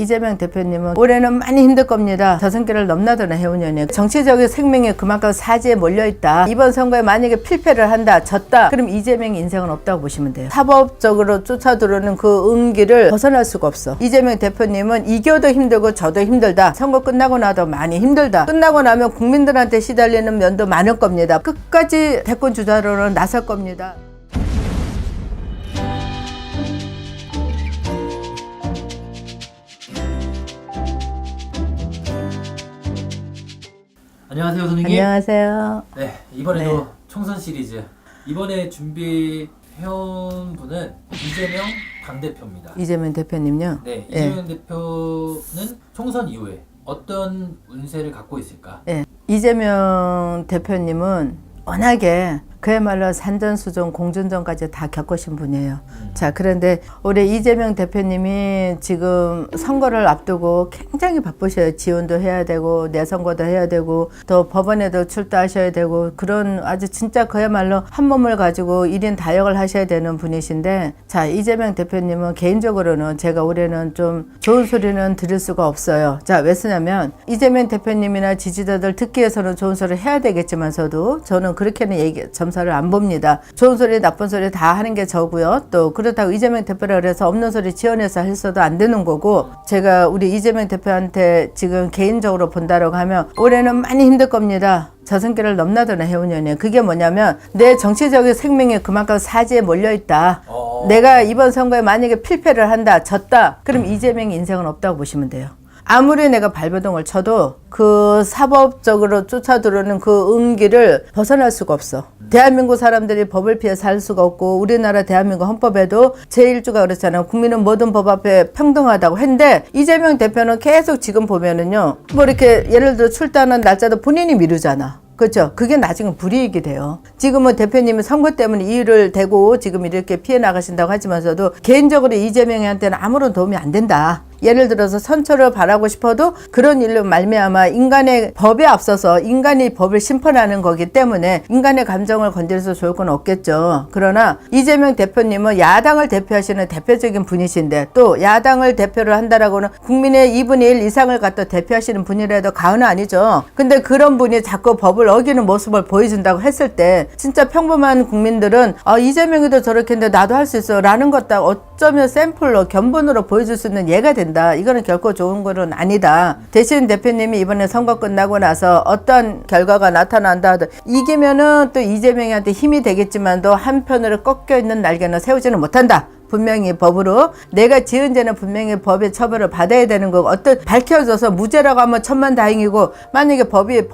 이재명 대표님은 올해는 많이 힘들 겁니다. 저승길을 넘나드는 해운년이에요. 정치적인 생명이 그만큼 사지에 몰려있다. 이번 선거에 만약에 필패를 한다, 졌다, 그럼 이재명 인생은 없다고 보시면 돼요. 사법적으로 쫓아들어오는 그 음기를 벗어날 수가 없어. 이재명 대표님은 이겨도 힘들고 져도 힘들다. 선거 끝나고 나도 많이 힘들다. 끝나고 나면 국민들한테 시달리는 면도 많을 겁니다. 끝까지 대권 주자로는 나설 겁니다. 안녕하세요, 선생님. 안녕하세요. 네, 이번에도 총선 시리즈. 이번에 준비해온 분은 이재명 당대표입니다. 이재명 대표님요? 네, 이재명 대표는 총선 이후에 어떤 운세를 갖고 있을까? 네. 이재명 대표님은 워낙에 그야말로 산전수전 공전전까지 다 겪으신 분이에요. 자, 그런데 우리 이재명 대표님이 지금 선거를 앞두고 굉장히 바쁘셔요. 지원도 해야 되고 내선거도 해야 되고 또 법원에도 출두하셔야 되고 그런 아주 진짜 그야말로 한 몸을 가지고 1인 다역을 하셔야 되는 분이신데, 자, 이재명 대표님은 개인적으로는 제가 올해는 좀 좋은 소리는 들을 수가 없어요. 자, 왜 쓰냐면 이재명 대표님이나 지지자들 듣기 위해서는 좋은 소리를 해야 되겠지만서도 저는 그렇게는 점사를 안 봅니다. 좋은 소리 나쁜 소리 다 하는 게 저고요. 또 그렇다고 이재명 대표라 그래서 없는 소리 지원해서 했어도 안 되는 거고, 제가 우리 이재명 대표한테 지금 개인적으로 본다라고 하면 올해는 많이 힘들 겁니다. 저승길을 넘나드는 해운년이에요. 그게 뭐냐면 내 정치적인 생명이 그만큼 사지에 몰려있다. 내가 이번 선거에 만약에 필패를 한다, 졌다, 그럼 이재명 인생은 없다고 보시면 돼요. 아무리 내가 발버둥을 쳐도 그 사법적으로 쫓아들어오는 그 음기를 벗어날 수가 없어. 대한민국 사람들이 법을 피해 살 수가 없고, 우리나라 대한민국 헌법에도 제1조가 그렇잖아요. 국민은 모든 법 앞에 평등하다고 했는데, 이재명 대표는 계속 지금 보면은요, 뭐 이렇게 예를 들어 출두하는 날짜도 본인이 미루잖아. 그렇죠. 그게 나중에 불이익이 돼요. 지금은 대표님이 선거 때문에 이유를 대고 지금 이렇게 피해 나가신다고 하지만서도 개인적으로 이재명한테는 아무런 도움이 안 된다. 예를 들어서 선처를 바라고 싶어도 그런 일로 말미암아 인간의 법에 앞서서 인간이 법을 심판하는 거기 때문에 인간의 감정을 건드려서 좋을 건 없겠죠. 그러나 이재명 대표님은 야당을 대표하시는 대표적인 분이신데, 또 야당을 대표를 한다라고는 국민의 2분의 1 이상을 갖다 대표하시는 분이라도 가언은 아니죠. 근데 그런 분이 자꾸 법을 어기는 모습을 보여준다고 했을 때 진짜 평범한 국민들은 이재명이도 저렇게 했는데 나도 할 수 있어 라는 것 다 어쩌면 샘플로 견본으로 보여줄 수 있는 예가 된다. 이거는 결코 좋은 거는 아니다. 대신 대표님이 이번에 선거 끝나고 나서 어떤 결과가 나타난다 하든 이기면은 또 이재명한테 힘이 되겠지만도 한편으로 꺾여 있는 날개는 세우지는 못한다. 분명히 법으로 내가 지은 죄는 분명히 법의 처벌을 받아야 되는 거고, 어떤 밝혀져서 무죄라고 하면 천만다행이고, 만약에 법의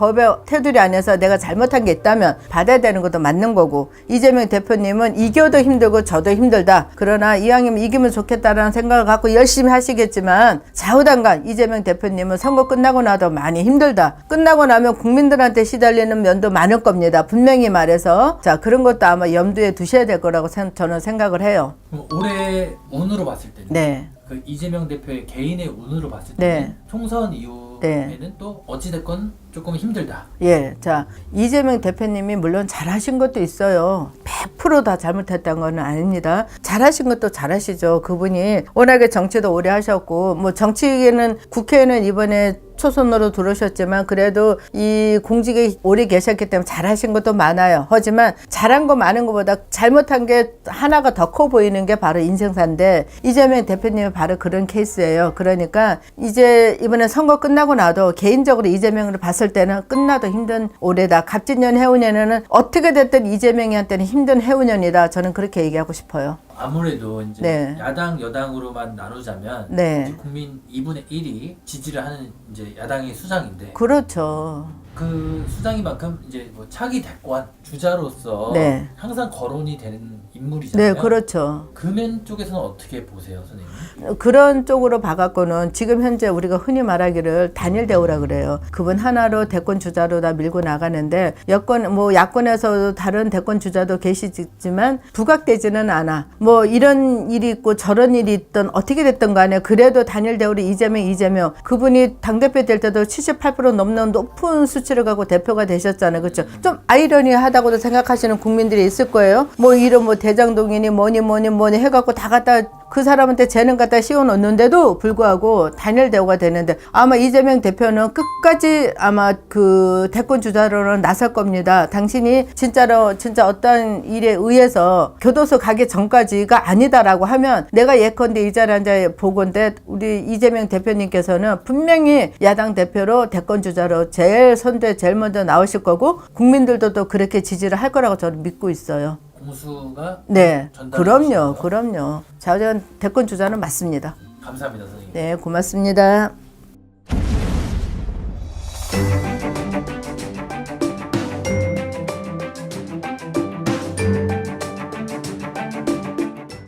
테두리 안에서 내가 잘못한 게 있다면 받아야 되는 것도 맞는 거고, 이재명 대표님은 이겨도 힘들고 져도 힘들다. 그러나 이왕이면 이기면 좋겠다라는 생각을 갖고 열심히 하시겠지만 좌우당간 이재명 대표님은 선거 끝나고 나도 많이 힘들다. 끝나고 나면 국민들한테 시달리는 면도 많을 겁니다. 분명히 말해서. 자, 그런 것도 아마 염두에 두셔야 될 거라고 저는 생각을 해요. 그럼 올해 운으로 봤을 때는 네. 그 이재명 대표의 개인의 운으로 봤을 때는 네. 총선 이후에는 또 어찌됐건 조금 힘들다. 예, 자, 이재명 대표님이 물론 잘하신 것도 있어요. 100% 다 잘못했다는 건 아닙니다. 잘하신 것도 잘하시죠. 그분이 워낙에 정치도 오래 하셨고, 뭐 정치에는, 국회에는 이번에 초선으로 들어오셨지만 그래도 이 공직에 오래 계셨기 때문에 잘하신 것도 많아요. 하지만 잘한 거 많은 것보다 잘못한 게 하나가 더 커 보이는 게 바로 인생사인데, 이재명 대표님이 바로 그런 케이스예요. 그러니까 이제 이번에 선거 끝나고 나도 개인적으로 이재명으로 봤을 때는 끝나도 힘든 올해다. 갑진년 해운년에는 어떻게 됐든 이재명이한테는 힘든 해운년이다. 저는 그렇게 얘기하고 싶어요. 아무래도 이제 네. 야당 여당으로만 나누자면 네. 국민 2분의 1이 지지를 하는 이제 야당이 수장인데, 그렇죠. 그 수장이만큼 이제 뭐 차기 대권 주자로서 네. 항상 거론이 되는 인물이잖아요. 네, 그렇죠. 금연 쪽에서는 어떻게 보세요, 선생님? 그런 쪽으로 봐갖고는 지금 현재 우리가 흔히 말하기를 단일 대우라 그래요. 그분 하나로 대권 주자로 다 밀고 나가는데, 야권에서 다른 대권 주자도 계시지만 부각되지는 않아. 뭐 이런 일이 있고 저런 일이 있던 어떻게 됐든 간에 그래도 단일 대우로 이재명 그분이 당대표 될 때도 78% 넘는 높은 수치를 갖고 대표가 되셨잖아요. 그렇죠? 좀 아이러니하다고도 생각하시는 국민들이 있을 거예요. 뭐 이런 대장동이니 뭐니 해갖고 다 갖다 그 사람한테 재능 갖다 씌워놓는데도 불구하고 단일 대우가 되는데 아마 이재명 대표는 끝까지 아마 그 대권 주자로는 나설 겁니다. 당신이 진짜로 진짜 어떤 일에 의해서 교도소 가기 전까지가 아니다라고 하면 내가 예컨대 이 자리에 앉아 보건데 우리 이재명 대표님께서는 분명히 야당 대표로 대권 주자로 제일 선두에 제일 먼저 나오실 거고 국민들도 또 그렇게 지지를 할 거라고 저는 믿고 있어요. 공수가 네, 전달되는 그럼요. 자, 저는 대권 주자는 맞습니다. 감사합니다, 선생님. 네, 고맙습니다.